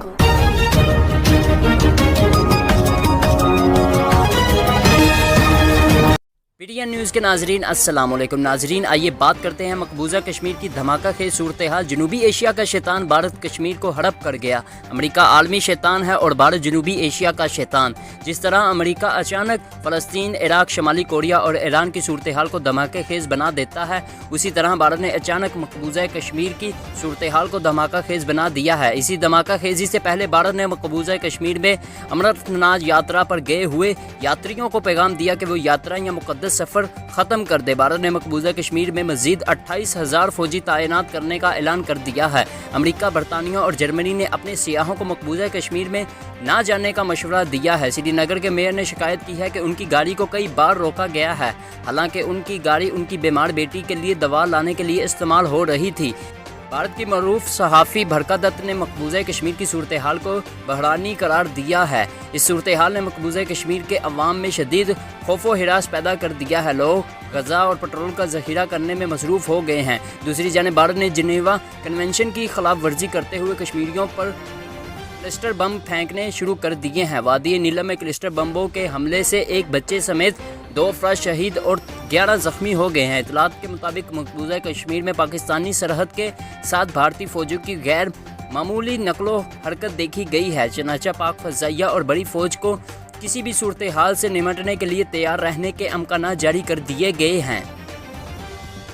jungle. PTN news کے ناظرین السلام علیکم ناظرین، آئیے بات کرتے ہیں مقبوضہ کشمیر کی دھماکہ خیز صورتحال۔ جنوبی ایشیا کا شیطان بھارت کشمیر کو ہڑپ کر گیا۔ امریکہ عالمی شیطان ہے اور بھارت جنوبی ایشیا کا شیطان۔ جس طرح امریکہ اچانک فلسطین، عراق، شمالی کوریا اور ایران کی صورتحال کو دھماکہ خیز بنا دیتا ہے، اسی طرح بھارت نے اچانک مقبوضہ کشمیر کی صورتحال کو دھماکہ خیز بنا دیا ہے۔ اسی دھماکہ خیزی سے پہلے بھارت نے مقبوضہ کشمیر میں امرت ناتھ یاترا پر گئے ہوئے یاتریوں کو پیغام دیا کہ وہ یاترا یا مقدس سفر ختم کر دے۔ بھارت نے مقبوضہ کشمیر میں مزید 28,000 فوجی تعینات کرنے کا اعلان کر دیا ہے۔ امریکہ، برطانیہ اور جرمنی نے اپنے سیاحوں کو مقبوضہ کشمیر میں نہ جانے کا مشورہ دیا ہے۔ سری نگر کے میئر نے شکایت کی ہے کہ ان کی گاڑی کو کئی بار روکا گیا ہے، حالانکہ ان کی گاڑی ان کی بیمار بیٹی کے لیے دوا لانے کے لیے استعمال ہو رہی تھی۔ بھارت کی معروف صحافی بھرکا دت نے مقبوضہ کشمیر کی صورتحال کو بحرانی قرار دیا ہے۔ اس صورتحال نے مقبوضہ کشمیر کے عوام میں شدید خوف و ہراس پیدا کر دیا ہے۔ لوگ غذا اور پٹرول کا ذخیرہ کرنے میں مصروف ہو گئے ہیں۔ دوسری جانب بھارت نے جنیوا کنونشن کی خلاف ورزی کرتے ہوئے کشمیریوں پر کلسٹر بم پھینکنے شروع کر دیے ہیں۔ وادی نیلم میں کلسٹر بمبوں کے حملے سے ایک بچے سمیت 2 افراد شہید اور 11 زخمی ہو گئے ہیں۔ اطلاعات کے مطابق مقبوضہ کشمیر میں پاکستانی سرحد کے ساتھ بھارتی فوجوں کی غیر معمولی نقل و حرکت دیکھی گئی ہے، چنانچہ پاک فضائیہ اور بڑی فوج کو کسی بھی صورتحال سے نمٹنے کے لیے تیار رہنے کے امکانات جاری کر دیے گئے ہیں۔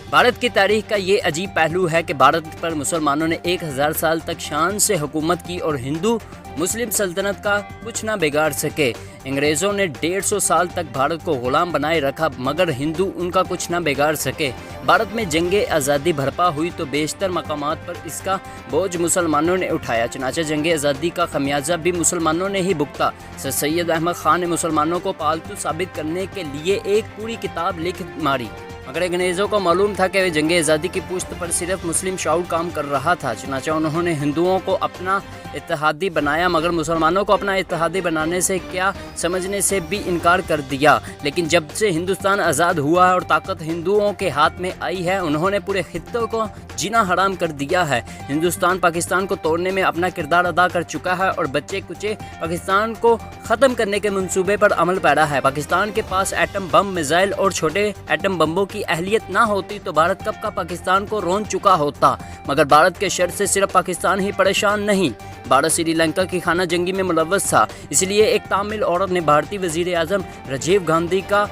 بھارت کی تاریخ کا یہ عجیب پہلو ہے کہ بھارت پر مسلمانوں نے 1000 سال تک شان سے حکومت کی اور ہندو مسلم سلطنت کا کچھ نہ بگاڑ سکے۔ انگریزوں نے 150 سال تک بھارت کو غلام بنائے رکھا، مگر ہندو ان کا کچھ نہ بگاڑ سکے۔ بھارت میں جنگ آزادی برپا ہوئی تو بیشتر مقامات پر اس کا بوجھ مسلمانوں نے اٹھایا، چنانچہ جنگ آزادی کا خمیازہ بھی مسلمانوں نے ہی بھگتا۔ سر سید احمد خان نے مسلمانوں کو پالتو ثابت کرنے کے لیے ایک پوری کتاب لکھ ماری، مگر انگریزوں کو معلوم تھا کہ جنگ آزادی کی پشت پر صرف مسلم شعور کام کر رہا تھا، چنانچہ انہوں نے ہندوؤں کو اپنا اتحادی بنایا، مگر مسلمانوں کو اپنا اتحادی بنانے سے کیا سمجھنے سے بھی انکار کر دیا۔ لیکن جب سے ہندوستان آزاد ہوا ہے اور طاقت ہندوؤں کے ہاتھ میں آئی ہے، انہوں نے پورے خطے کو جینا حرام کر دیا ہے۔ ہندوستان پاکستان کو توڑنے میں اپنا کردار ادا کر چکا ہے اور بچے کچے پاکستان کو ختم کرنے کے منصوبے پر عمل پیرا ہے۔ پاکستان کے پاس ایٹم بم، میزائل اور چھوٹے ایٹم بمبوں کی اہلیت نہ ہوتی تو بھارت کب کا پاکستان کو رون چکا ہوتا، مگر بھارت کے شر سے صرف پاکستان ہی پریشان نہیں، بھارت سری لنکا کی خانہ جنگی میں ملوث تھا۔ اس لیے ایک تامل عورت نے بھارتی وزیر اعظم راجیو گاندھی کا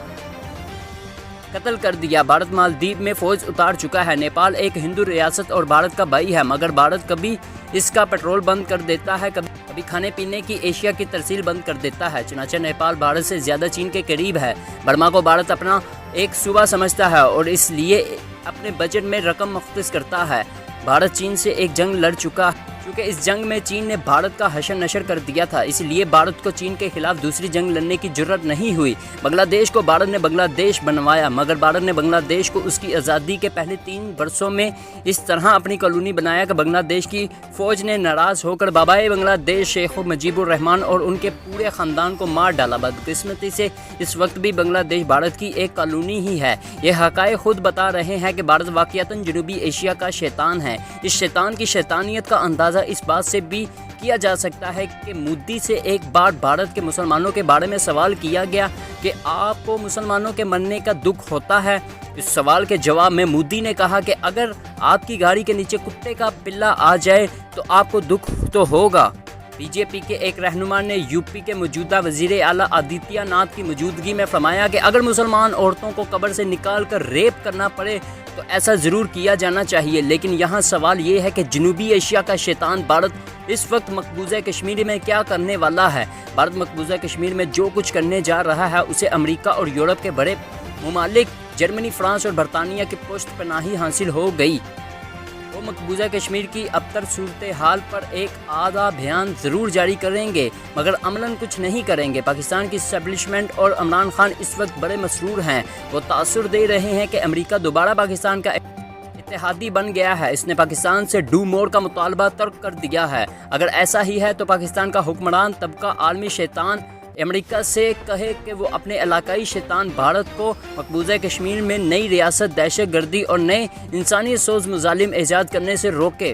قتل کر دیا۔ بھارت مالدیپ میں فوج اتار چکا ہے۔ نیپال ایک ہندو ریاست اور بھارت کا بھائی ہے، مگر بھارت کبھی اس کا پیٹرول بند کر دیتا ہے، کبھی کھانے پینے کی اشیاء کی ترسیل بند کر دیتا ہے، چنانچہ نیپال بھارت سے زیادہ چین کے قریب ہے۔ برما کو بھارت اپنا ایک صوبہ سمجھتا ہے اور اس لیے اپنے بجٹ میں رقم مختص کرتا ہے۔ بھارت چین سے ایک جنگ لڑ چکا ہے، کیونکہ اس جنگ میں چین نے بھارت کا حشر نشر کر دیا تھا، اس لیے بھارت کو چین کے خلاف دوسری جنگ لڑنے کی جرت نہیں ہوئی۔ بنگلہ دیش کو بھارت نے بنگلہ دیش بنوایا، مگر بھارت نے بنگلہ دیش کو اس کی آزادی کے پہلے 3 برسوں میں اس طرح اپنی کالونی بنایا کہ بنگلہ دیش کی فوج نے ناراض ہو کر بابائے بنگلہ دیش شیخ مجیب الرحمان اور ان کے پورے خاندان کو مار ڈالا۔ بدقسمتی سے اس وقت بھی بنگلہ دیش بھارت کی ایک کالونی ہی ہے۔ یہ حقائق خود بتا رہے ہیں کہ بھارت واقعتاً جنوبی ایشیا کا شیطان ہے۔ اس شیطان کی شیطانیت کا اندازہ اس بات سے بھی کیا جا سکتا ہے کہ مودی سے ایک بار بھارت کے مسلمانوں کے بارے میں سوال کیا گیا کہ آپ کو مسلمانوں کے مرنے کا دکھ ہوتا ہے؟ اس سوال کے جواب میں مودی نے کہا کہ اگر آپ کی گاڑی کے نیچے کتے کا پلہ آ جائے تو آپ کو دکھ تو ہوگا۔ بی جے پی کے ایک رہنما نے یو پی کے موجودہ وزیر اعلیٰ آدتیہ ناتھ کی موجودگی میں فرمایا کہ اگر مسلمان عورتوں کو قبر سے نکال کر ریپ کرنا پڑے تو ایسا ضرور کیا جانا چاہیے۔ لیکن یہاں سوال یہ ہے کہ جنوبی ایشیا کا شیطان بھارت اس وقت مقبوضہ کشمیر میں کیا کرنے والا ہے؟ بھارت مقبوضہ کشمیر میں جو کچھ کرنے جا رہا ہے اسے امریکہ اور یورپ کے بڑے ممالک جرمنی، فرانس اور برطانیہ کی پشت پناہی حاصل ہو گئی۔ وہ مقبوضہ کشمیر کی ابتر صورتحال پر ایک آدھا بیان ضرور جاری کریں گے، مگر عملاً کچھ نہیں کریں گے۔ پاکستان کی اسٹیبلشمنٹ اور عمران خان اس وقت بڑے مسرور ہیں۔ وہ تاثر دے رہے ہیں کہ امریکہ دوبارہ پاکستان کا اتحادی بن گیا ہے۔ اس نے پاکستان سے ڈو مور کا مطالبہ ترک کر دیا ہے۔ اگر ایسا ہی ہے تو پاکستان کا حکمران طبقہ عالمی شیطان امریکہ سے کہے کہ وہ اپنے علاقائی شیطان بھارت کو مقبوضہ کشمیر میں نئی ریاست، دہشت گردی اور نئے انسانی سوز مظالم ایجاد کرنے سے روکے۔